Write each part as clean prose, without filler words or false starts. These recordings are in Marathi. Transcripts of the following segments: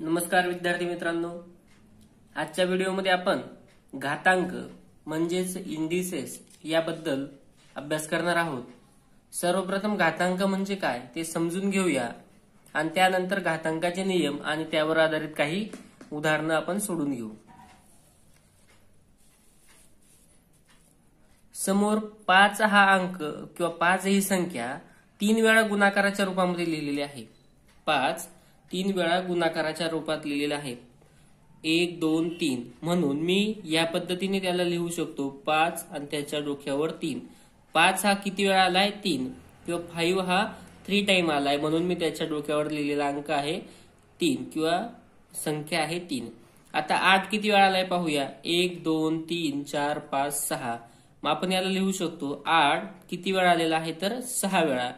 नमस्कार विद्यार्थी मित्रांनो, आजच्या व्हिडिओमध्ये आपण घातांक म्हणजेच इंडिसेस याबद्दल अभ्यास करणार आहोत। सर्वप्रथम घातांक म्हणजे काय ते समजून घेऊया आणि त्यानंतर घातांकाचे नियम आणि त्यावर आधारित काही उदाहरणे आपण सोडून घेऊ। समोर 5 हा अंक किंवा 5 ही संख्या 3 वेळा गुणाकाराच्या रूपामध्ये लिहिलेली आहे। 5 3 वेळा गुणाकाराच्या रूपात लिहिलेला आहे। 1 2 3 म्हणून मी या पद्धतीने त्याला लिहू शकतो 5 आणि त्याच्या डोक्यावर 3। 5 हा किती वेळा आलाय 3 किंवा 5 हा 3 टाइम आलाय म्हणून मी त्याच्या डोक्यावर लिहिलेला अंक आहे 3 किंवा संख्या आहे 3। आता 8 किती वेळा आलाय पाहूया। 1 2 3 4 5 6 मग आपण याला लिहू शकतो 8 किती वेळा आलेला आहे तर 6 वेळा।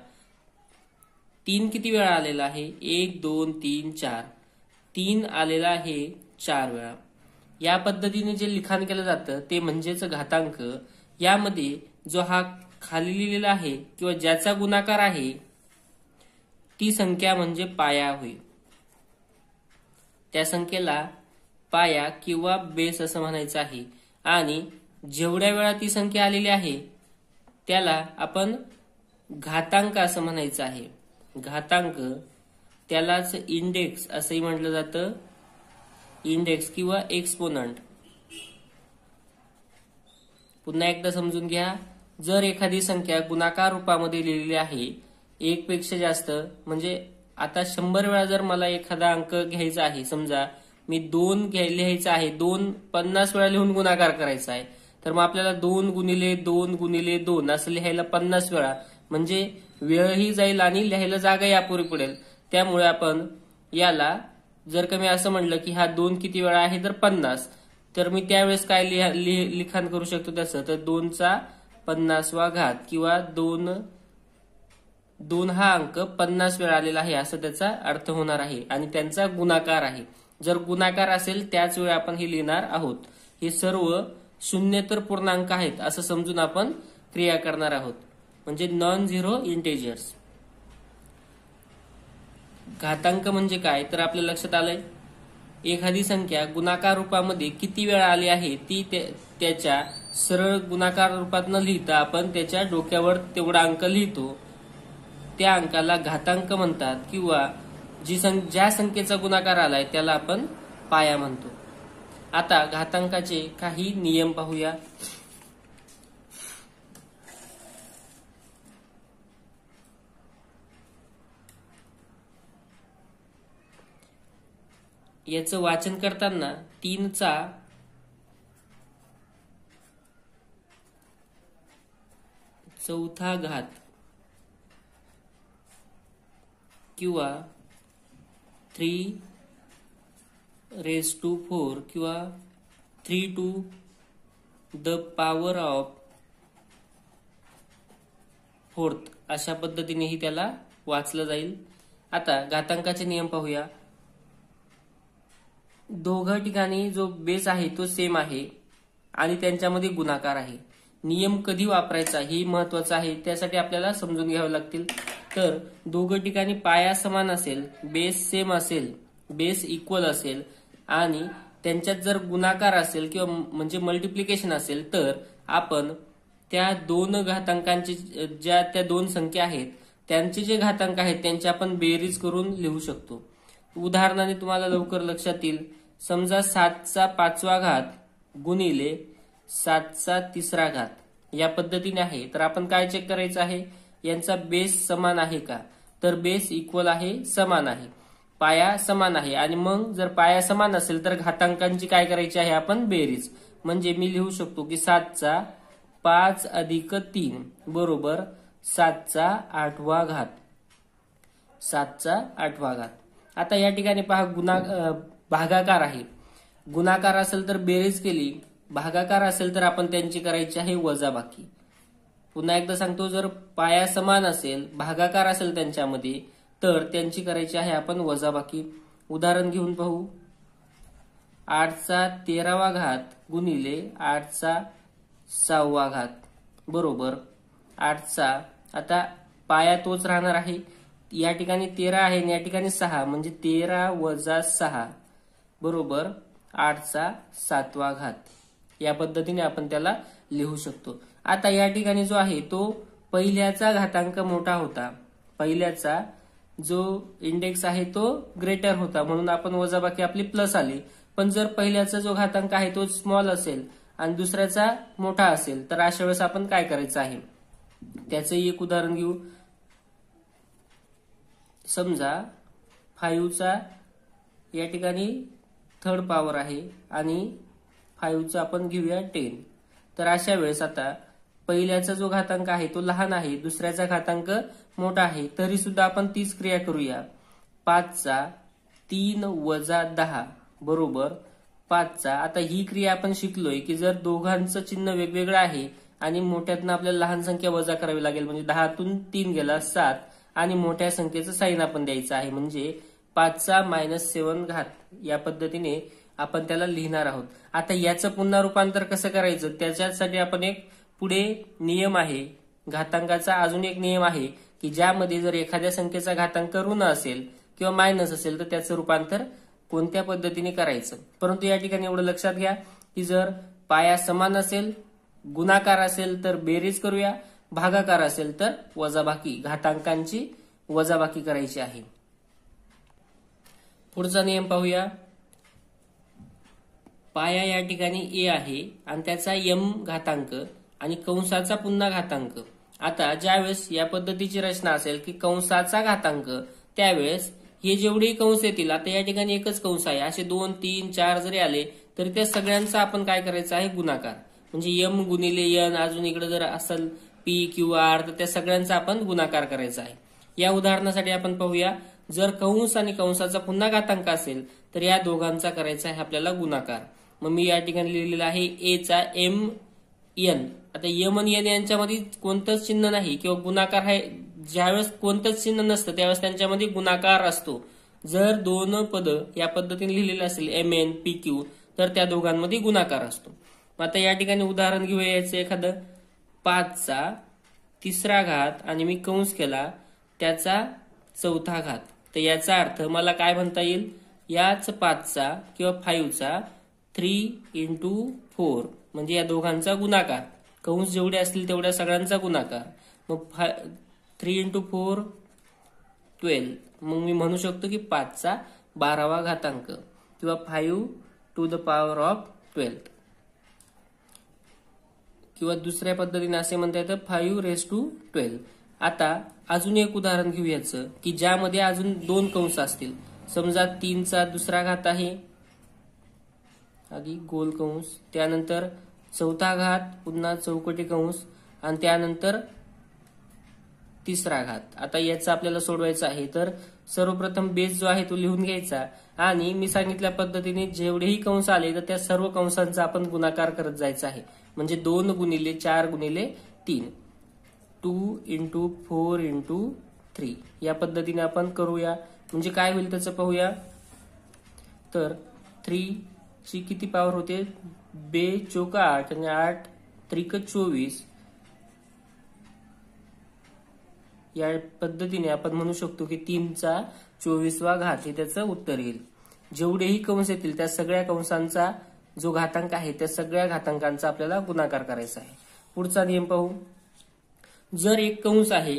3 किती वेळा आलेला आहे 1 2 3 4 3 आलेला आहे 4 वेळा। या पद्धतीने जे लिखाण केलं जातं ते म्हणजेच घातांक। यामध्ये जो हा खाली लिहिलेला आहे किंवा ज्याचा गुणाकार आहे ती संख्या म्हणजे पाया होय। त्या संख्येला पाया किंवा बेस असं म्हणायचं आहे आणि जेवढ्या वेळा ती संख्या आलेली आहे त्याला आपण घातांक असं म्हणायचं आहे। घातांक त्यालाच इंडेक्स असंही म्हटलं जातं, इंडेक्स किंवा एक्सपोनंट। पुन्हा एकदा समजून घ्या, जर एखादी संख्या गुणाकार रूपामध्ये लिहिलेली आहे 1 पेक्षा जास्त, म्हणजे आता 100 वेळा जर मला एखादा अंक घ्यायचा आहे, समजा मी 2 लिहायचा आहे, 2 50 वेळा लिहून गुणाकार करायचा आहे, तर मग आपल्याला 2 गुणिले 2 गुणिले 2 असं लिहायला 50 वेळा, म्हणजे वेळही जाईल आणि लिहायला जागाही अपुरी पडेल। त्यामुळे आपण याला जर का मी असं म्हणलं की हा 2 किती वेळा आहे तर 50, तर मी त्यावेळेस काय लिखाण करू शकतो त्याचं, तर 2 चा 50वा घात किंवा 2 हा अंक 50 वेळा आलेला आहे असं त्याचा अर्थ होणार आहे आणि त्यांचा गुणाकार आहे। जर गुणाकार असेल त्याच वेळी आपण हे लिहिणार आहोत। हे सर्व शून्येतर पूर्णांक आहेत असं समजून आपण क्रिया करणार आहोत, म्हणजे नॉन झिरो इंटेजर्स। घातांक म्हणजे काय तर आपल्या लक्षात आलंय, एखादी संख्या गुणाकार रूपामध्ये किती वेळा आली आहे ती त्याच्या सरळ गुणाकार रूपात न लिहिता आपण त्याच्या डोक्यावर तेवढा अंक लिहितो, त्या अंकाला घातांक म्हणतात किंवा ज्या संख्येचा गुणाकार आलाय त्याला आपण पाया म्हणतो। आता घातांकाचे काही नियम पाहूया। याचं वाचन करताना 3 चा 4था घात किंवा 3 raised to 4 किंवा 3 to the power of 4th अशा पद्धतीनेही त्याला वाचलं जाईल। आता घातांकाचे नियम पाहूया। दोघं ठिकाणी जो बेस आहे तो सेम आहे आणि त्यांच्यामध्ये गुणाकार आहे। नियम कधी वापरायचा हे महत्वाचं आहे, त्यासाठी आपल्याला समजून घ्यावं लागतील। तर दोघं ठिकाणी पाया समान असेल, बेस सेम असेल, बेस इक्वल असेल आणि त्यांच्यात जर गुणाकार असेल किंवा म्हणजे मल्टिप्लिकेशन असेल, तर आपण त्या दोन घातांकांची त्या दोन संख्या आहेत त्यांचे जे घातांक आहेत त्यांची आपण बेरीज करून लिहू शकतो। उदाहरणाने तुम्हाला लवकर लक्षात येईल, समजा 7 चा 5वा घात गुणिले 7 चा 3रा घात या पद्धतीने आहे, तर आपण काय चेक करायचं आहे, यांचा बेस समान आहे का, तर बेस इक्वल आहे, समान आहे, पाया समान आहे। आणि मग जर पाया समान असेल तर घातांकांची काय करायची आहे आपण बेरीज, म्हणजे मी लिहू शकतो की 7 चा 5 अधिक 3 बरोबर 7 चा 8वा घात, 7 चा 8वा घात। आता या ठिकाणी पहा भागाकार आहे, गुणाकार असेल तर बेरीज केली, भागाकार असेल तर आपण त्यांची करायची आहे वजाबाकी। पुन्हा एकदा सांगतो, जर पाया समान असेल, भागाकार असेल त्यांच्यामध्ये, तर त्यांची करायची आहे आपण वजाबाकी। उदाहरण घेऊन पाहू, 8 चा 13वा घात गुणिले 8 चा 6वा घात बरोबर 8 चा, आता पाया तोच राहणार आहे, या ठिकाणी 13 आहे आणि या ठिकाणी 6 म्हणजे 13 वजा 6 बरोबर 8चा 7वा घात. या पद्धतीने आपण त्याला लिहू शकतो. आता या ठिकाणी जो आहे तो पहिल्याचा घातांक मोठा होता, पहिल्याचा जो इंडेक्स आहे तो ग्रेटर होता म्हणून आपण वजाबाकी आपली प्लस आली. पण जर पहिल्याचा जो घातांक आहे तो स्मॉल असेल आणि दुसऱ्याचा मोठा असेल तर अशा वेळेस आपण काय करायचं आहे त्याचंही एक उदाहरण घेऊ. समजा 5चा या ठिकाणी थर्ड पॉवर आहे आणि 5चा आपण घेऊया 10. तर अशा वेळेस आता पहिल्याचा जो घातांक आहे तो लहान आहे, दुसऱ्याचा घातांक मोठा आहे, तरी सुद्धा आपण तीच क्रिया करूया. 5चा 3 वजा 10 बरोबर 5चा. आता ही क्रिया आपण शिकलोय की जर दोघांचं चिन्ह वेगवेगळं आहे आणि मोठ्यातनं आपल्याला लहान संख्या वजा करावी लागेल म्हणजे 10तून 3 गेला 7 आणि मोठ्या संख्येचं साइन आपण द्यायचं आहे म्हणजे 5चा -7 घात. या पद्धतीने आपण त्याला लिहिणार आहोत. आता याचं पुन्हा रूपांतर कसं करायचं त्याच्यासाठी आपण एक पुढे नियम आहे घातांकाचा, अजून एक नियम आहे की ज्यामध्ये जर एखाद्या संख्येचा घातांक ऋण असेल किंवा मायनस असेल तर त्याचं रूपांतर कोणत्या पद्धतीने करायचं. परंतु या ठिकाणी एवढं लक्षात घ्या की जर पाया समान असेल, गुणाकार असेल तर बेरीज करूया, भागाकार असेल तर वजाबाकी, घातांकांची वजाबाकी करायची आहे. पुढचा नियम पाहूया. पाया या ठिकाणी ए आहे आणि त्याचा m घातांक आणि कंसाचा पुन्हा घातांक. आता ज्यावेळेस या पद्धतीची रचना असेल की कंसाचा घातांक त्यावेळेस हे जेवढेही कंस येतील, आता या ठिकाणी एकच कंस आहे, असे 2, 3, 4 जरी आले तरी त्या सगळ्यांचा आपण काय करायचं आहे गुणाकार. म्हणजे m गुणिले n, अजून इकडे जर असेल p किंवा r तर त्या सगळ्यांचा आपण गुणाकार करायचा आहे. या उदाहरणासाठी आपण पाहूया. जर कंस आणि कंसाचा पुन्हा घातांक असेल तर या दोघांचा करायचा आहे आपल्याला गुणाकार. मग मी या ठिकाणी लिहिलेला आहे a चा m n. आता m आणि n यांच्यामध्ये कोणतंच चिन्ह नाही किंवा गुणाकार आहे, ज्यावेळेस कोणतंच चिन्ह नसतं त्यावेळेस त्यांच्यामध्ये गुणाकार असतो. जर दोन पद या पद्धतीने लिहिलेले असेल mn pq तर त्या दोघांमध्ये गुणाकार असतो. आता या ठिकाणी उदाहरण घेऊया याचं एखादं. 5चा 3रा घात आणि मी कंस केला त्याचा 4था घात. तर याचा अर्थ मला काय म्हणता येईल, याच 5चा किंवा 5चा 3 × 4 म्हणजे या दोघांचा गुणाकार, कंस जेवढे असतील तेवढ्या सगळ्यांचा गुणाकार. मग 3 × 4 12. मग मी म्हणू शकतो की 5चा 12वा घातांक किंवा 5^12 किंवा दुसऱ्या पद्धतीने असे म्हणता येतं 5^12. आता अजून एक उदाहरण घेऊ याचं की ज्यामध्ये अजून 2 कंस असतील. समजा 3चा 2रा घात आहे, आधी गोल कंस, त्यानंतर 4था घात, पुन्हा चौकटी कंस आणि त्यानंतर 3रा घात. आता याचं आपल्याला सोडवायचं आहे. तर सर्वप्रथम बेस जो आहे तो लिहून घ्यायचा आणि मी सांगितल्या पद्धतीने जेवढेही कंस आले तर त्या सर्व कंसांचा आपण गुणाकार करत जायचा आहे. म्हणजे 2 गुणिले 4 गुणिले 3, 2 × 4 × 3 या पद्धतीने आपण करूया. म्हणजे काय होईल त्याचं पाहूया. तर 3 ची किती पॉवर होते, 2 चौका 8 आणि 8 त्रिक 24. या पद्धतीने आपण म्हणू शकतो की 3चा 24वा घात हे त्याचं उत्तर येईल. जेवढेही कंस येतील त्या सगळ्या कंसांचा जो घातांक आहे त्या सगळ्या घातांकांचा आपल्याला गुणाकार करायचा आहे. पुढचा नियम पाहू. जर एक कंस आहे,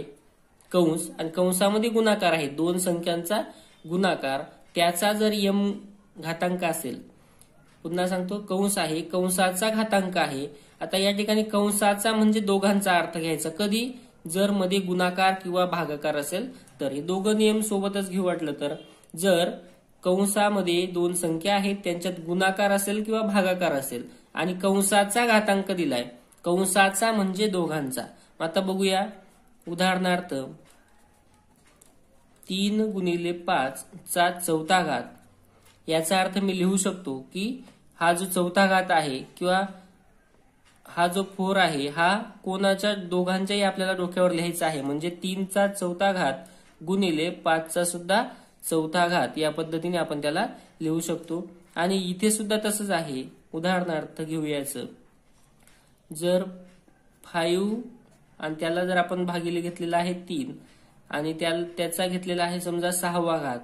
कंस आणि कंसामध्ये गुणाकार आहे, 2 संख्यांचा गुणाकार, त्याचा जर m घातांक असेल, पुन्हा सांगतो कंस आहे, कंसाचा घातांक आहे. आता या ठिकाणी कंसाचा म्हणजे दोघांचा अर्थ घ्यायचा. कधी, जर मध्ये गुणाकार किंवा भागाकार असेल तर. हे दोघं नियम सोबतच घेऊ वाटलं तर. जर कंसामध्ये 2 संख्या आहेत त्यांच्यात गुणाकार असेल किंवा भागाकार असेल आणि कंसाचा घातांक दिलाय, कंसाचा म्हणजे दोघांचा. आता बघूया उदाहरणार्थ 3 गुणिले 5 चा 4था घात. याचा अर्थ मी लिहू शकतो की हा जो 4था घात आहे किंवा हा जो 4 आहे हा कोणाच्या दोघांच्याही आपल्याला डोक्यावर लिहायचा आहे. म्हणजे 3चा 4था घात गुणिले 5चा सुद्धा 4था घात या पद्धतीने आपण त्याला लिहू शकतो. आणि इथे सुद्धा तसंच आहे. उदाहरणार्थ घेऊयाचं. जर 5 आणि त्याला जर आपण भागिले घेतलेला आहे 3 आणि त्याचा घेतलेला आहे समजा 6वा घात,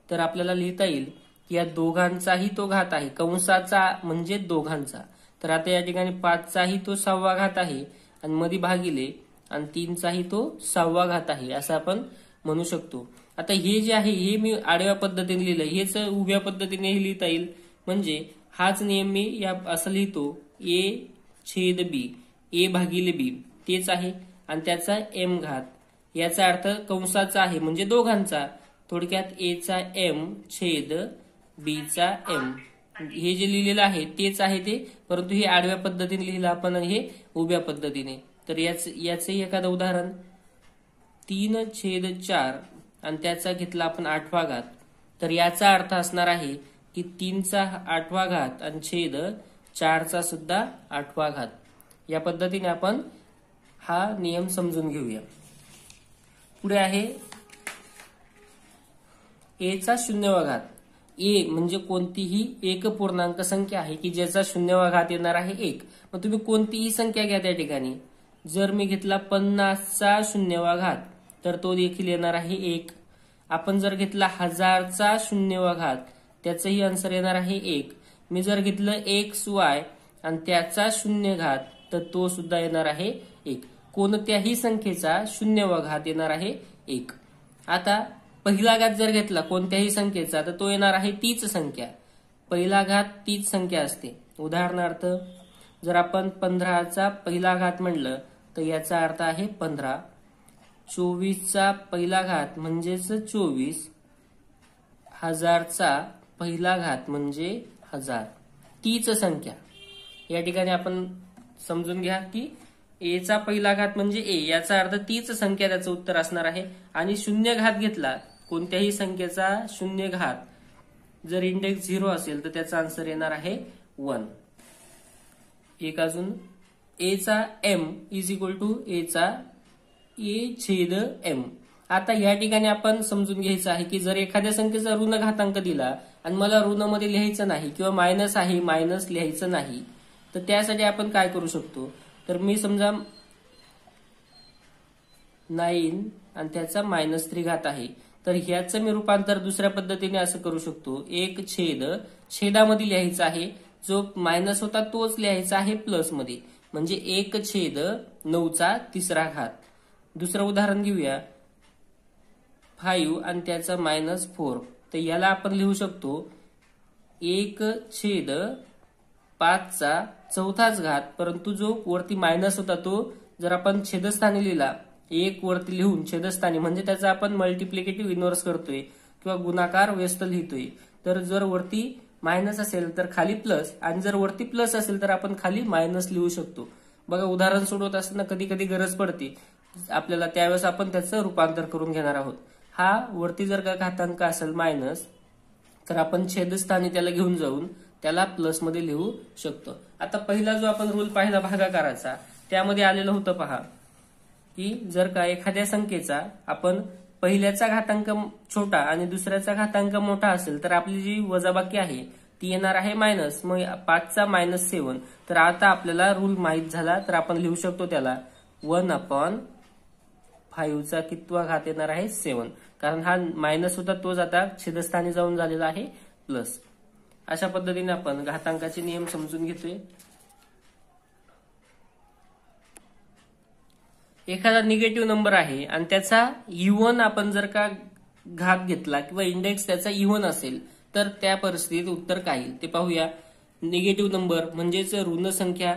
तर आपल्याला लिहिता येईल की या दोघांचाही तो घात आहे, कंसाचा म्हणजे दोघांचा. तर आता या ठिकाणी 5चाही तो 6वा घात आहे आणि मध्ये भागिले आणि 3चाही तो 6वा घात आहे असं आपण म्हणू शकतो. आता हे जे आहे हे मी आडव्या पद्धतीने लिहिलं, हेच उभ्या पद्धतीने लिहिता येईल. म्हणजे हाच नियम मी या असं लिहितो, ए छेद बी, ए भागिले बी तेच आहे आणि त्याचा एम घात, याचा अर्थ कंसाचा आहे म्हणजे दोघांचा. थोडक्यात ए चा एम छेद बी चा एम, हे जे लिहिलेलं आहे तेच आहे ते, परंतु हे आडव्या पद्धतीने लिहिलं आपण आणि हे उभ्या पद्धतीने. तर याचंही एखादं उदाहरण, 3/4 आणि त्याचा घेतला आपण 8वा घात. तर याचा अर्थ असणार आहे की 3चा 8वा घात आणि छेद 4चा सुद्धा 8वा घात. या पद्धतीने आपण हा नियम समजून घेऊया. पुढे आहे ए चा 0वा घात. ए म्हणजे कोणतीही एक पूर्णांक संख्या आहे की ज्याचा 0वा घात येणार आहे 1. मग तुम्ही कोणतीही संख्या घ्या त्या ठिकाणी. जर मी घेतला 50चा 0वा घात तर तो देखील येणार आहे 1. आपण जर घेतला 1000चा 0वा घात त्याचंही आन्सर येणार आहे 1. मी जर घेतलं XY आणि त्याचा 0 घात तर तो सुद्धा येणार आहे 1. कोणत्याही संख्येचा 0वा घात येणार आहे 1. आता पहिला घात जर घेतला कोणत्याही संख्येचा तर तो येणार आहे तीच संख्या. पहिला घात तीच संख्या असते. उदाहरणार्थ जर आपण 15चा पहिला घात म्हणलं तर याचा अर्थ आहे 15. 24चा पहिला घात म्हणजेच 24. 1000चा पहिला घात म्हणजे 1000. तीच संख्या. या ठिकाणी आपण समजून घ्या की ए चा पहिला घात म्हणजे ए, याचा अर्थ तीच संख्या त्याचं उत्तर असणार आहे. आणि 0 घात घेतला कोणत्याही संख्येचा 0 घात, जर इंडेक्स 0 असेल तर त्याचा आन्सर येणार आहे 1. एक अजून, ए चा एम इज इक्वल टू ए चा ए छेद एम. आता या ठिकाणी आपण समजून घ्यायचं आहे की जर एखाद्या संख्येचा ऋण घातांक दिला आणि मला ऋण मध्ये लिहायचं नाही किंवा मायनस आहे मायनस लिहायचं नाही, तर त्यासाठी आपण काय करू शकतो. तर मी समजा 9 आणि त्याचा -3 घात आहे, तर ह्याचं मी रूपांतर दुसऱ्या पद्धतीने असं करू शकतो, 1 छेद छेदामध्ये लिहायचा आहे, जो मायनस होता तोच लिहायचा आहे प्लस मध्ये, म्हणजे 1 छेद 9चा 3रा घात. दुसरं उदाहरण घेऊया, 5 आणि त्याचा -4. तर याला आपण लिहू शकतो 1 छेद 5चा 4थाच घात, परंतु जो वरती मायनस होता तो जर आपण छेदस्थानी लिहिला, 1 वरती लिहून छेदस्थानी म्हणजे त्याचा आपण मल्टिप्लिकेटिव्ह इन्व्हर्स करतोय किंवा गुणाकार व्यस्त लिहितोय. तर जर वरती मायनस असेल तर खाली प्लस, आणि जर वरती प्लस असेल तर आपण खाली मायनस लिहू शकतो. बघा, उदाहरण सोडवत असताना कधी कधी गरज पडते आपल्याला, त्यावेळेस आपण त्याचं रूपांतर करून घेणार आहोत. हा वरती जर का घातांक असेल मायनस, तर आपण छेदस्थानी त्याला घेऊन जाऊन त्याला प्लस मध्ये लिहू शकतो. आता पहिला जो आपण रूल पाहिला भागाकाराचा, त्यामध्ये आलेलं होतं पहा की जर का एखाद्या संख्येचा आपण पहिल्याचा घातांक छोटा आणि दुसऱ्याचा घातांक मोठा असेल तर आपली जी वजाबाकी आहे ती येणार आहे मायनस. मग 5चा -7. तर आता आपल्याला रूल माहित झाला, तर आपण लिहू शकतो त्याला 1/5चा कितवा घात येणार आहे 7, कारण हा मायनस होता तोच आता छेदस्थानी जाऊन झालेला आहे प्लस. अशा पद्धतीने आपण घातांकाचे नियम समजून घेतोय. एखादा निगेटिव्ह नंबर आहे आणि त्याचा इव्हन आपण जर का घात घेतला किंवा इंडेक्स त्याचा इव्हन असेल तर त्या परिस्थितीत उत्तर काय येईल ते पाहूया. निगेटिव्ह नंबर म्हणजेच ऋण संख्या.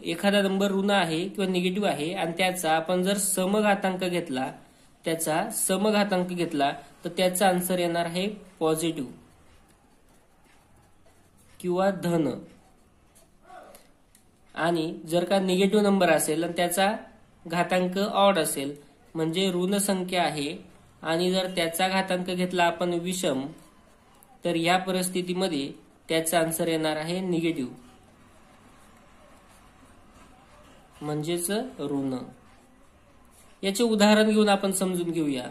एखादा नंबर ऋण आहे किंवा निगेटिव्ह आहे आणि त्याचा आपण जर समघातांक घेतला, त्याचा समघातांक घेतला तर त्याचा आन्सर येणार आहे पॉझिटिव्ह किंवा धन. आणि जर का निगेटिव्ह नंबर असेल आणि त्याचा घातांक ऑड असेल म्हणजे ऋण संख्या आहे आणि जर त्याचा घातांक घेतला आपण विषम, तर या परिस्थितीमध्ये त्याचा आन्सर येणार आहे निगेटिव्ह म्हणजेच ऋण. याचे उदाहरण घेऊन आपण समजून घेऊया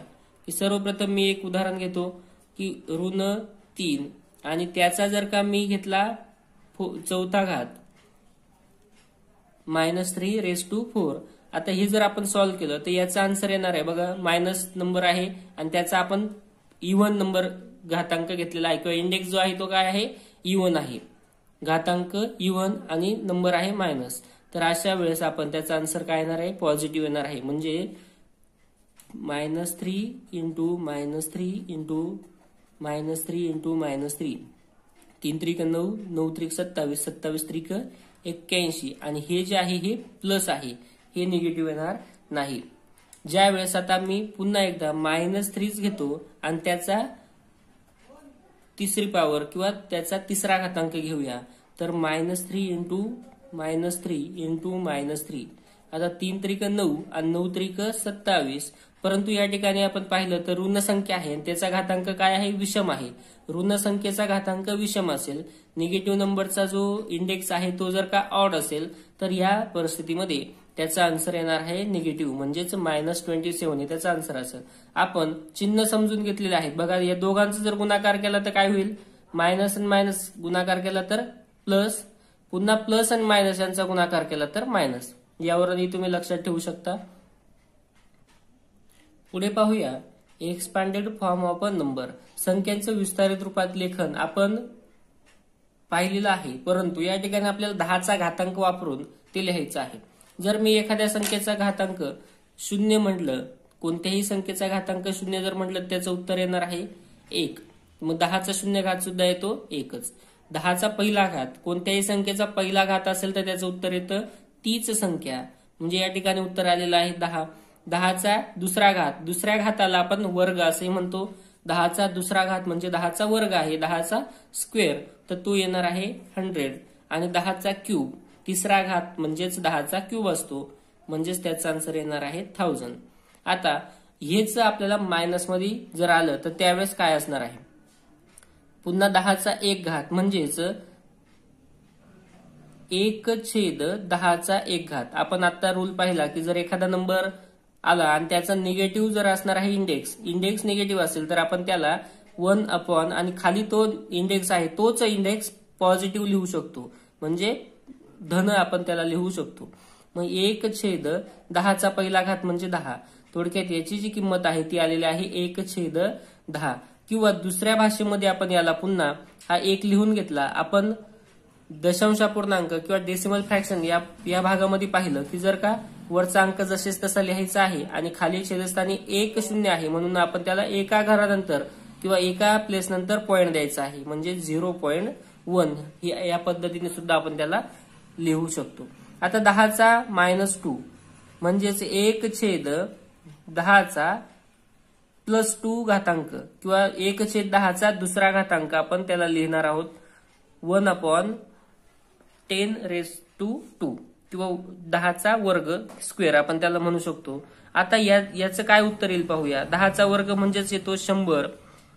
की सर्वप्रथम मी एक उदाहरण घेतो की ऋण 3 आणि त्याचा जर का मी घेतला 4था घात -3 raised to 4 आता हे जर आपण सॉल्व्ह केलं तर याचा आन्सर येणार आहे बघा, मायनस नंबर आहे आणि त्याचा आपण इव्हन नंबर घातांक घेतलेला आहे किंवा इंडेक्स जो आहे तो काय आहे, इव्हन आहे. घातांक इव्हन आणि नंबर आहे मायनस. तर अशा वेळेस आपण त्याचा आन्सर काय येणार आहे, पॉझिटिव्ह येणार आहे. म्हणजे -3 इंटू -3 इंटू -3 इंटू -3, 3 त्रिक 9, 9 त्रिक 27, 27 त्रिक 81 आणि हे जे आहे हे प्लस आहे, हे निगेटिव्ह येणार नाही. ज्या वेळेस आता मी पुन्हा एकदा -3 घेतो आणि त्याचा तिसरी पॉवर किंवा त्याचा तिसरा घातांक घेऊया, तर -3 इंटू -3 इंटू -3. आता 3 त्रिक 9 आणि 9 त्रिक 27, परंतु या ठिकाणी आपण पाहिलं तर ऋण संख्या आहे आणि त्याचा घातांक काय आहे, विषम आहे. ऋण संख्येचा घातांक विषम असेल, निगेटिव्ह नंबरचा जो इंडेक्स आहे तो जर का ऑड असेल, तर या परिस्थितीमध्ये त्याचा आन्सर येणार आहे निगेटिव्ह, म्हणजेच -27 हे त्याचा आन्सर असेल. आपण चिन्ह समजून घेतलेले आहेत बघा. या दोघांचा जर गुणाकार केला तर काय होईल, मायनस आणि मायनस गुणाकार केला तर प्लस, पुन्हा प्लस आणि मायनस यांचा गुणाकार केला तर मायनस. यावरही तुम्ही लक्षात ठेवू शकता. पुढे पाहूया expanded form of a number. संख्यांचं विस्तारित रूपात लेखन आपण पाहिलेलं आहे, परंतु या ठिकाणी आपल्याला 10चा घातांक वापरून ते लिहायचं आहे. जर मी एखाद्या संख्येचा घातांक 0 म्हटलं, कोणत्याही संख्येचा घातांक 0 जर म्हटलं, त्याचं उत्तर येणार आहे 1. मग 10चा 0 घात सुद्धा येतो 1च. 10चा पहिला घात, कोणत्याही संख्येचा पहिला घात असेल तर त्याचं उत्तर येतं तीच संख्या, म्हणजे या ठिकाणी उत्तर आलेलं आहे 10. 10चा दुसरा घात, दुसऱ्या घाताला आपण वर्ग असे म्हणतो. 10चा दुसरा घात म्हणजे 10चा वर्ग आहे, 10चा स्क्वेअर, तर तो येणार आहे 100. आणि 10चा क्यूब, तिसरा घात म्हणजेच 10चा क्यूब असतो, म्हणजेच त्याचा आन्सर येणार आहे 1000. आता हेच आपल्याला मायनस मध्ये जर आलं तर त्यावेळेस काय असणार आहे, पुन्हा 10चा 1 घात म्हणजेच 1/10चा 1 घात. आपण आता रूल पाहिला की जर एखादा नंबर आला आणि त्याचा निगेटिव्ह जर असणार आहे इंडेक्स निगेटिव्ह असेल तर आपण त्याला 1 अपॉन आणि खाली तो इंडेक्स आहे तोच इंडेक्स पॉझिटिव्ह लिहू शकतो, म्हणजे धन आपण त्याला लिहू शकतो. मग 1/10चा पहिला घात म्हणजे 10. थोडक्यात याची जी किंमत आहे ती आलेली आहे 1/10. किंवा दुसऱ्या भाषेमध्ये आपण याला पुन्हा हा 1 लिहून घेतला. आपण दशांशापूर्णांक किंवा डेसिमल फ्रॅक्शन या भागामध्ये पाहिलं की जर का वरचा अंक जसेच तसा लिहायचा आहे आणि खाली छेदस्थानी 1 0 आहे, म्हणून आपण त्याला एका घरानंतर किंवा एका प्लेस नंतर पॉईंट द्यायचा आहे, म्हणजे 0.1 या पद्धतीने सुद्धा आपण त्याला लिहू शकतो. आता 10चा -2 म्हणजेच 1/10चा +2 घातांक किंवा 1/10चा दुसरा घातांक आपण त्याला लिहिणार आहोत 1/10⁻², किंवा 10चा वर्ग स्क्वेअर आपण त्याला म्हणू शकतो. आता याचं काय उत्तर येईल पाहूया. 10चा वर्ग म्हणजेच येतो 100.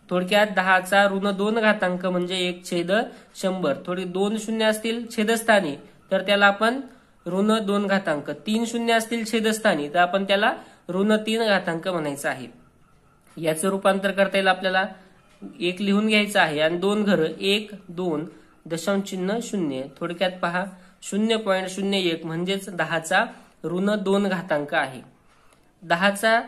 थोडक्यात 10चा -2 घातांक म्हणजे 1/100. थोडी 2 शून्य असतील छेदस्थानी तर त्याला आपण -2 घातांक, 3 शून्य असतील छेदस्थानी तर आपण त्याला -3 घातांक म्हणायचं आहे. याचं रूपांतर करता येईल आपल्याला. 1 लिहून घ्यायचं आहे आणि 2 घरं 1 2 दशांशचिन्ह 0. थोडक्यात पहा 0.01 म्हणजेच 10चा -2 घातांक आहे. 10चा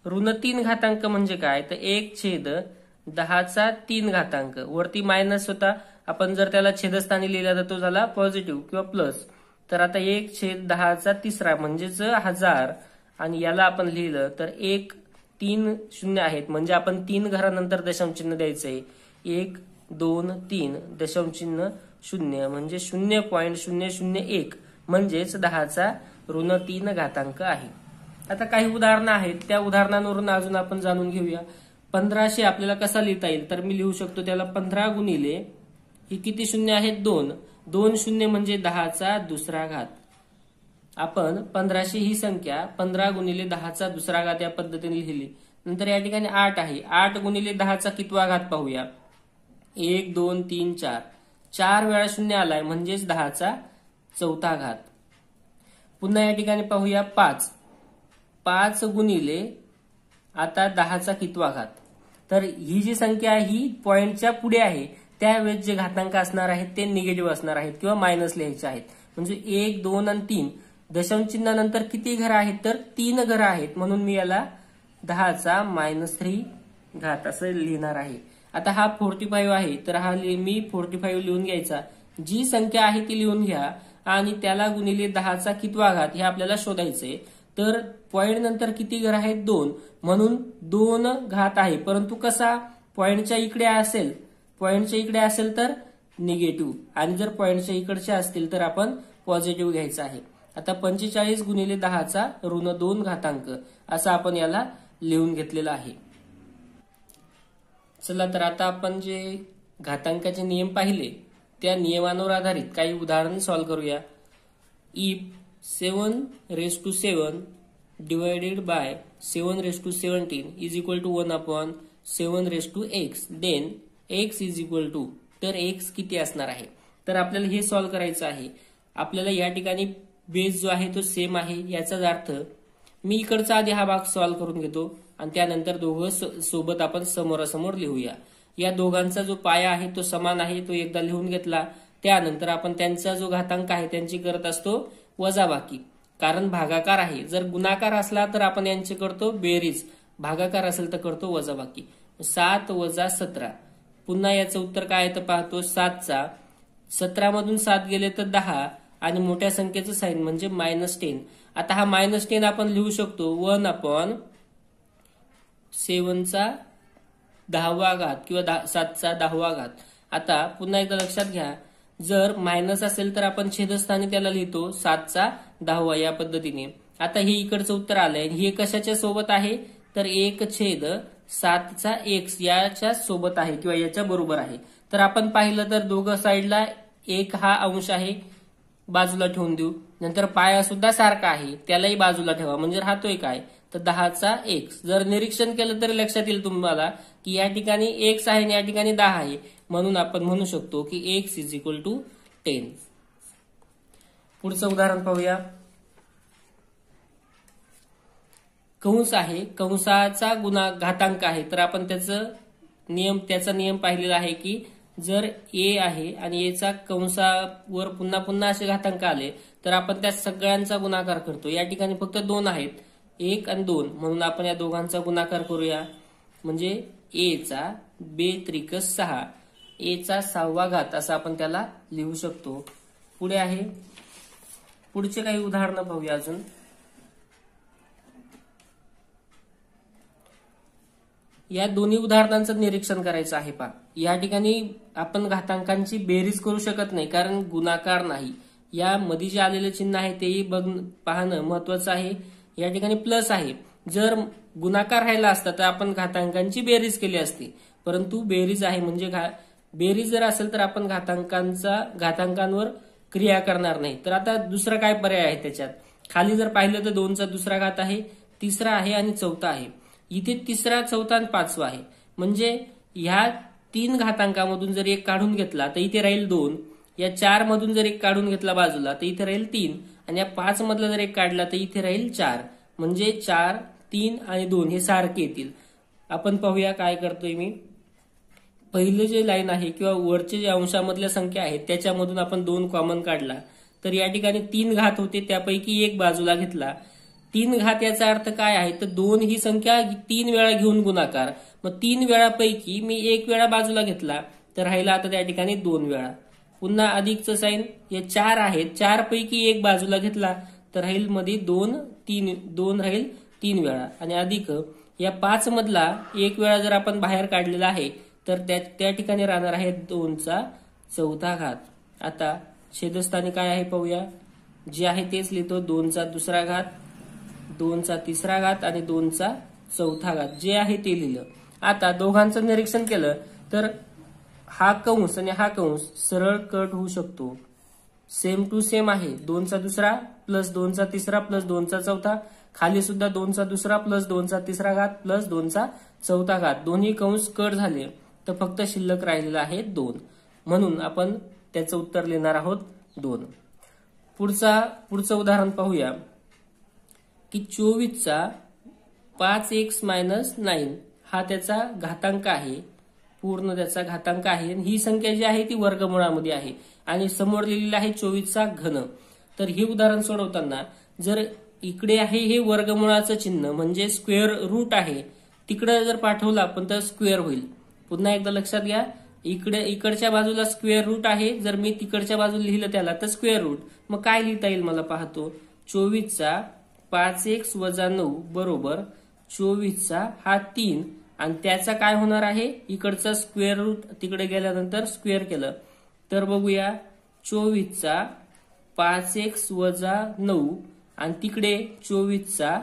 -3 घातांक म्हणजे काय, तर 1/10चा 3 घातांक. वरती मायनस होता, आपण जर त्याला छेदस्थानी लिहिला तर तो झाला पॉझिटिव्ह किंवा प्लस. तर आता 1/10चा तिसरा म्हणजेच 1000 आणि याला आपण लिहिलं तर 1 3 शून्य आहेत, म्हणजे आपण 3 घरानंतर दशांशचिन्ह द्यायचंय. 1 2 3 दशांशचिन्ह 0 म्हणजे 0.001 म्हणजेच 10चा -3 घातांक आहे. आता काही उदाहरणं आहेत, त्या उदाहरणांवरून अजून आपण जाणून घेऊया. 1500 आपल्याला कसा लिहिता येईल, तर मी लिहू शकतो त्याला 15 गुणिले ही किती शून्य आहेत 2. 2 शून्य म्हणजे 10चा दुसरा घात. आपण 1500 ही संख्या 15 गुणिले 10चा दुसरा घात या पद्धतीने लिहिली. नंतर या ठिकाणी 8 आहे. 8 गुणिले 10चा कितवा घात पाहूया. 1 2 3 4. 4 वेळा शून्य आलाय म्हणजेच 10चा चौथा घात. पुन्हा या ठिकाणी पाहूया 5. 5 गुणिले आता 10चा कितवा घात. तर ही जी संख्या आहे ही पॉइंटच्या पुढे आहे, त्यावेळेस जे घातांक असणार आहेत ते निगेटिव्ह असणार आहेत किंवा मायनस लिहायचे आहेत. म्हणजे 1 2 आणि 3 दशांश चिन्हानंतर किती घरं आहेत तर 3 घरं आहेत, म्हणून मी याला 10⁻³ घात असं लिहिणार आहे. आता हा 45 आहे, तर हा मी 45 लिहून घ्यायचा. जी संख्या आहे ती लिहून घ्या आणि त्याला गुणिले 10चा कितवा घात हे आपल्याला शोधायचंय. तर पॉइंट नंतर किती घर आहेत 2, म्हणून 2 घात आहे. परंतु कसा पॉइंटच्या इकडे असेल तर निगेटिव्ह, आणि जर पॉइंटच्या इकडचे असतील तर आपण पॉझिटिव्ह घ्यायचं आहे. आता 45 गुणिले 10चा ऋण 2 घातांक असं आपण याला लिहून घेतलेलं आहे. चला तर आता आपण जे घातांकाचे नियम पाहिले त्या नियमांवर आधारित काही उदाहरण सॉल्व्ह करूया. If 7⁷ divided by 7⁻17 is equal to 1/7⁻x, then x is equal to, तर x किती असणार आहे. तर आपल्याला हे सॉल्व्ह करायचं आहे. आपल्याला या ठिकाणी बेस जो आहे तो सेम आहे, याचाच अर्थ मी इकडचा आधी हा भाग सॉल्व्ह करून घेतो आणि त्यानंतर दोघं सोबत आपण समोरासमोर लिहूया. या दोघांचा जो पाया आहे तो समान आहे, तो एकदा लिहून घेतला. त्यानंतर आपण त्यांचा जो घातांक आहे त्यांची करत असतो वजाबाकी, कारण भागाकार आहे. जर गुणाकार असला तर आपण यांची करतो बेरीज, भागाकार असेल तर करतो वजाबाकी. 7 - 17, पुन्हा याचं उत्तर काय आहे तर पाहतो 7चा 17 मधून 7 गेले तर 10 आणि मोठ्या संख्येचं साईन म्हणजे -10. आता हा -10 आपण लिहू शकतो 1/7चा 10वा घात किंवा 7चा 10वा घात. आता पुन्हा एकदा लक्षात घ्या, जर मायनस असेल तर आपण छेदस्थानी त्याला लिहितो 7चा 10वा या पद्धतीने. आता हे इकडचं उत्तर आलंय. हे कशाच्या सोबत आहे तर 1/7चा x याच्या सोबत आहे किंवा याच्या बरोबर आहे. तर आपण पाहिलं तर दोघं साईडला 1 हा अंश आहे, बाजूला ठेवून देऊ. नंतर पाया सुद्धा सारखा आहे, त्यालाही बाजूला ठेवा, म्हणजे राहतोय काय तर 10चा x. जर निरीक्षण केलं तरी लक्षात येईल तुम्हाला की या ठिकाणी x आहे आणि या ठिकाणी 10 आहे, म्हणून आपण म्हणू शकतो की x is equal to 10. पुढचं उदाहरण पाहूया. कंस आहे, कंसाचा घातांक आहे, तर आपण त्याचा नियम पाहिलेला आहे की जर a आहे आणि a चा कंसावर पुन्हा पुन्हा असे घातांक आले तर आपण त्या सगळ्यांचा गुणाकार करतो. या ठिकाणी फक्त 2 आहेत, 1 आणि 2, म्हणून आपण या दोघांचा गुणाकार करूया. म्हणजे a चा 2×6, a चा 6वा घात असं आपण त्याला लिहू शकतो. पुढे आहे, पुढचे काही उदाहरणं पाहूया अजून. या दोन्ही उदाहरणांचं निरीक्षण करायचं आहे. पहा, या ठिकाणी आपण घातांकांची बेरीज करू शकत नाही कारण गुणाकार नाही. या मध्ये जे आलेले चिन्ह आहे तेही पाहणं महत्वाचं आहे. या ठिकाणी प्लस आहे, जर गुणाकार राहिला असता तर आपण घातांकांची बेरीज केली असती, परंतु बेरीज आहे म्हणजे बेरीज जर असेल तर आपण घातांकांवर क्रिया करणार नाही. तर आता दुसरा काय पर्याय आहे त्याच्यात. खाली जर पाहिलं तर 2चा दुसरा घात आहे, तिसरा आहे आणि चौथा आहे. इथे तिसरा, चौथा आणि 5वा आहे. म्हणजे ह्या 3 घातांकामधून जर एक काढून घेतला तर इथे राहील 2. या 4 मधून जर एक काढून घेतला बाजूला तर इथे राहील 3 आणि या 5 मधला जर एक काढला तर इथे राहील 4. म्हणजे 4, 3 आणि 2 हे सारखे येतील. आपण पाहूया काय करतोय मी. पहिले जे लाईन आहे किंवा वरचे जे अंशामधल्या संख्या आहेत त्याच्यामधून आपण 2 कॉमन काढला तर या ठिकाणी 3 घात होते, त्यापैकी एक बाजूला घेतला. 3 घात याचा अर्थ काय आहे तर 2 ही संख्या 3 वेळा घेऊन गुणाकार. मग 3 वेळापैकी मी 1 वेळा बाजूला घेतला तर राहिला आता त्या ठिकाणी 2 वेळा. पुन्हा अधिकचं साईन, हे 4 आहेत, 4 पैकी 1 बाजूला घेतला तर राहील मध्ये 2 राहील 3 वेळा आणि अधिक या 5 मधला 1 वेळा जर आपण बाहेर काढलेला आहे तर त्या ठिकाणी राहणार आहे 2चा चौथा घात. आता छेदस्थानी काय आहे पाहूया. जे आहे तेच लिहितो, 2चा दुसरा घात, 2चा तिसरा घात आणि 2चा चौथा घात. जे आहे ते लिहिलं. आता दोघांचं निरीक्षण केलं तर हा कंस आणि हा कंस सरळ कट होऊ शकतो. सेम टू सेम आहे. 2चा दुसरा प्लस 2चा तिसरा प्लस 2चा चौथा, खाली सुद्धा 2चा दुसरा प्लस 2चा तिसरा घात प्लस 2चा चौथा घात. दोन्ही कंस कट झाले तर फक्त शिल्लक राहिलेला आहे 2, म्हणून आपण त्याचं उत्तर लिहिणार आहोत 2. पुढचं उदाहरण पाहूया की 24चा 5x - 9 हा त्याचा घातांक आहे, पूर्ण त्याचा घातांक आहे. ही संख्या जी आहे ती वर्गमुळामध्ये आहे आणि समोर लिहिलेली आहे 24चा घन. तर हे उदाहरण सोडवताना जर इकडे आहे हे वर्गमुळाचं चिन्ह म्हणजे स्क्वेअर रूट आहे, तिकडे जर पाठवलं आपण तर स्क्वेअर होईल. पुन्हा एकदा लक्षात घ्या, इकडच्या बाजूला स्क्वेअर रूट आहे, जर मी तिकडच्या बाजूला लिहिलं त्याला तर स्क्वेअर रूट. मग काय लिहिता येईल मला पाहतो. 24चा 5x वजा 9 बरोबर 24चा हा 3 आणि त्याचा काय होणार आहे, इकडचा स्क्वेअर रूट तिकडे गेल्यानंतर स्क्वेअर केलं तर बघूया 24चा 5x वजा 9 आणि तिकडे 24चा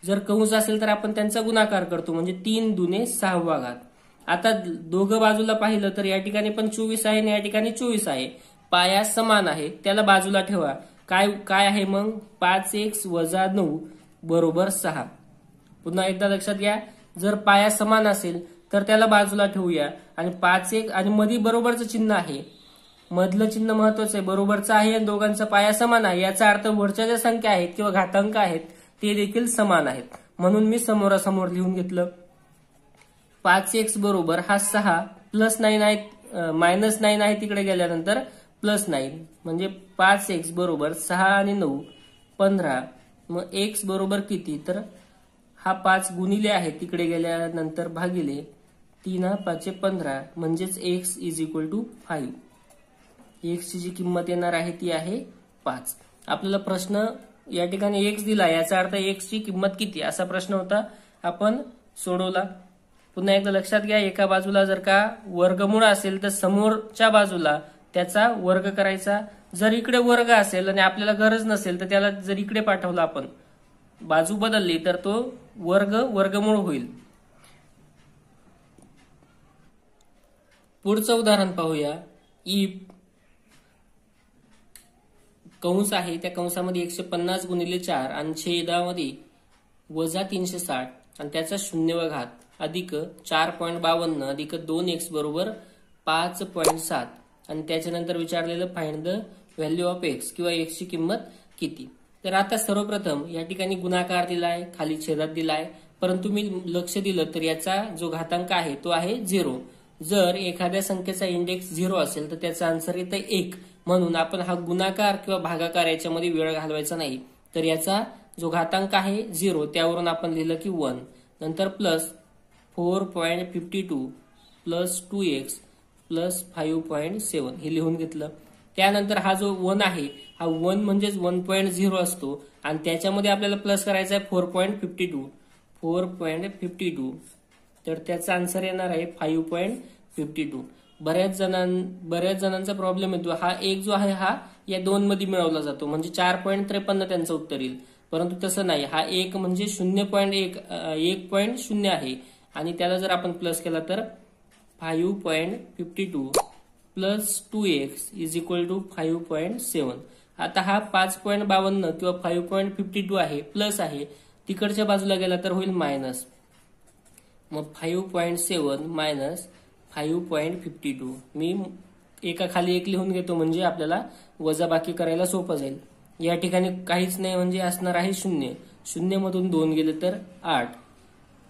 जर कंस असेल तर आपण त्यांचा गुणाकार करतो म्हणजे 3 दुने 6वा घात. आता दोघं बाजूला पाहिलं तर या ठिकाणी पण 24 आहे आणि या ठिकाणी 24 आहे. पाया समान आहे, त्याला बाजूला ठेवा. काय आहे मग 5x वजा 9 बरोबर 6. पुन्हा एकदा लक्षात घ्या, जर पाया समान असेल तर त्याला बाजूला ठेवूया आणि 5x आणि मध्ये बरोबरचं चिन्ह आहे, मधलं चिन्ह महत्वाचं आहे, बरोबरचं आहे आणि दोघांचा पाया समान आहे. याचा अर्थ वरच्या ज्या संख्या आहेत किंवा घातांक आहेत ते देखील समान आहेत. म्हणून मी समोरासमोर लिहून घेतलं. 5x बरोबर हा 6 प्लस 9 आहे, मायनस 9 आहे तिकडे गेल्यानंतर प्लस 9 म्हणजे 5x बरोबर 6 आणि 9 15. मग x बरोबर किती, तर हा 5 गुणिले आहे तिकडे गेल्यानंतर भागिले 3 5 15 म्हणजेच x is equal to 5. x ची जी किंमत येणार आहे ती आहे 5. आपल्याला प्रश्न या ठिकाणी x दिला, याचा अर्थ x ची किंमत किती असा प्रश्न होता, आपण सोडवला. पुन्हा एकदा लक्षात घ्या, एका बाजूला जर का वर्गमूळ असेल तर समोरच्या बाजूला त्याचा वर्ग करायचा. जर इकडे वर्ग असेल आणि आपल्याला गरज नसेल तर त्याला जर इकडे पाठवलं आपण, बाजू बदलली तर तो वर्गमूळ होईल. पुढचं उदाहरण पाहूया. इफ कंस आहे त्या कंसामध्ये 150 गुणिले 4 आणि छेदामध्ये वजा 360 आणि त्याचा 0वा घात अधिक 4.52 अधिक 2x बरोबर 5.7 आणि त्याच्यानंतर विचारलेलं find the value of x किंवा x ची किंमत किती. तर आता सर्वप्रथम या ठिकाणी गुणाकार दिलाय, खाली छेदात दिलाय, परंतु मी लक्ष दिलं तर याचा जो घातांक आहे तो आहे 0. जर एखाद्या संख्येचा इंडेक्स 0 असेल तर त्याचा आन्सर येतं 1. म्हणून आपण हा गुणाकार किंवा भागाकार याच्यामध्ये वेळ घालवायचा नाही. तर याचा जो घातांक आहे 0 त्यावरून आपण लिहिलं की 1, नंतर प्लस 4.52 प्लस 2x प्लस 5.7 हे लिहून घेतलं. त्यानंतर हा जो 1 आहे हा 1 म्हणजेच 1.0 असतो आणि त्याच्यामध्ये आपल्याला प्लस करायचा आहे 4.52. तर त्याचा आन्सर येणार आहे 5.52. बऱ्याच जणांचा प्रॉब्लेम येतो, हा एक जो आहे हा या 2 मध्ये मिळवला जातो म्हणजे 4.53 त्यांचं उत्तर येईल. परंतु तसं नाही, हा 1 म्हणजे 1.0 आहे आणि त्याला जर आपण प्लस केला तर 5.52 plus 2x is equal to 5.7. आता हा 5.52 किंवा 5.52 आहे, प्लस आहे, तिकडच्या बाजूला गेला तर होईल मायनस. मग 5.7 मायनस 5.52 मी एका खाली एक लिहून घेतो म्हणजे आपल्याला वजाबाकी करायला सोपं जाईल. या ठिकाणी काहीच नाही म्हणजे असणार आहे 0. 0 मधून 2 गेले तर 8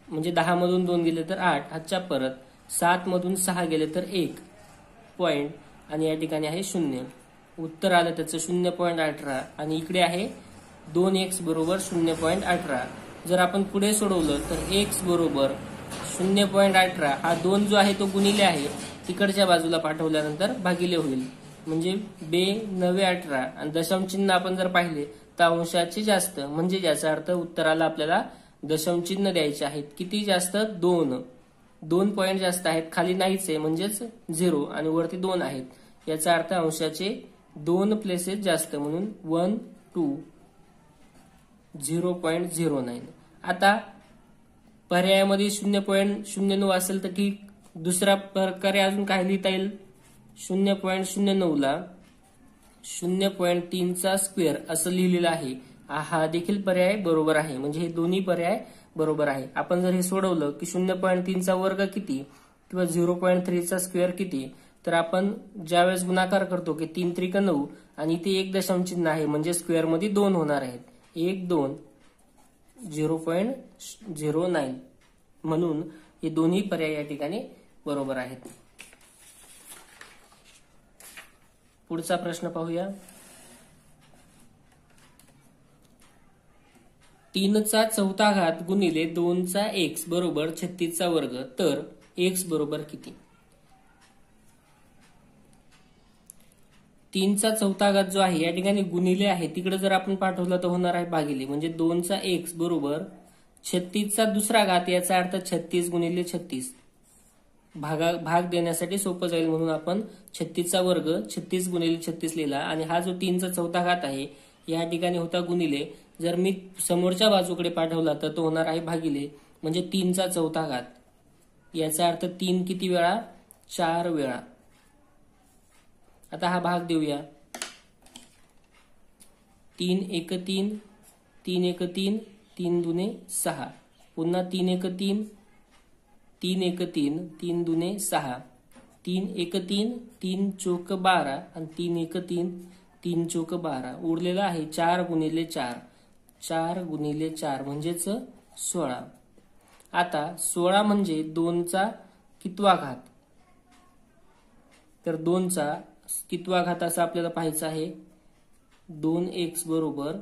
म्हणजे 10 मधून 2 गेले तर 8, हातच्या परत 7 मधून 6 गेले तर 1 पॉइंट आणि या ठिकाणी आहे 0. उत्तर आलं त्याचं 0.18 आणि इकडे आहे 2x बरोबर 0.18. जर आपण पुढे सोडवलं तर x बरोबर 0.18 हा 2 जो आहे तो गुणिले आहे, तिकडच्या बाजूला पाठवल्यानंतर भागिले होईल म्हणजे 2×9=18 आणि दशांश चिन्ह आपण जर पाहिले तर अंशाचे जास्त म्हणजे याचा अर्थ उत्तराला आपल्याला दशांश चिन्ह द्यायचे आहेत. किती जास्त, 2 पॉइंट जास्त आहेत, खाली नाहीच आहे म्हणजेच 0 आणि वरती 2 आहेत. याचा अर्थ अंशाचे 2 प्लेसेस जास्त म्हणून 1 2 0.09. आता पर्यायामध्ये 0.09 असेल तर ठीक. दुसरा प्रकारे अजून काय लिहिता येईल, 0.09 ला 0.3चा स्क्वेअर असं लिहिलेलं आहे. हा देखील पर्याय बरोबर आहे म्हणजे हे दोन्ही पर्याय बरोबर आहे. आपण जर हे सोडवलं की 0.3चा वर्ग किती किंवा 0.3चा स्क्वेअर किती, तर आपण ज्यावेळेस गुणाकार करतो की 3 त्रिक 9 आणि इथे एक दशांश चिन्ह आहे म्हणजे स्क्वेअर मध्ये 2 होणार आहेत. 1 2 0.09 म्हणून हे दोन्ही पर्याय या ठिकाणी बरोबर आहेत. पुढचा प्रश्न पाहूया. 3चा चौथा घात गुणिले 2चा x बरोबर 36चा वर्ग, तर x बरोबर किती? 3चा चौथा घात जो आहे या ठिकाणी गुणिले आहे, तिकडे जर आपण पाठवलं तर होणार आहे भागिले, म्हणजे 2चा x बरोबर 36चा दुसरा घात, याचा अर्थ 36 गुणिले 36. भाग देण्यासाठी सोपं जाईल म्हणून आपण 36चा वर्ग 36 गुणिले 36 लिहिला. आणि हा जो 3चा चौथा घात आहे या ठिकाणी होता गुणिले, जर मी समोरच्या बाजूकडे पाठवला तर तो होणार आहे भागिले, म्हणजे 3चा चौथा घात. याचा अर्थ 3 किती वेळा? 4 वेळा. आता हा भाग देऊया. 3 1 3, 3 1 3, 3 दुने 6, पुन्हा 3 1 3, 3 1 3, 3 दुने 6, 3 1 3, 3 चोक 12 आणि 3 1 3, 3 चोक 12. उरलेला आहे 4 गुणिले 4, 4 गुणिले 4 म्हणजेच 16. आता 16 म्हणजे 2चा कितवा घात? तर 2चा कितवा घात असं आपल्याला पाहायचं आहे. 2x बरोबर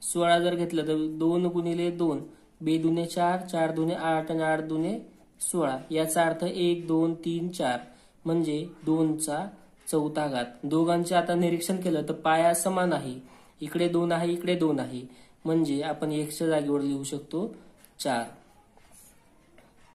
16 जर घेतलं तर 2 गुणिले 2, 2 दुने 4, 4 दुने 8 आणि 8 दुने 16. याचा अर्थ 1 2 3 4 म्हणजे 2चा चौथा घात. दोघांचे आता निरीक्षण केलं तर पाया समान आहे. इकडे 2 आहे, इकडे 2 आहे, म्हणजे आपण x च्या जागेवर लिहू शकतो 4.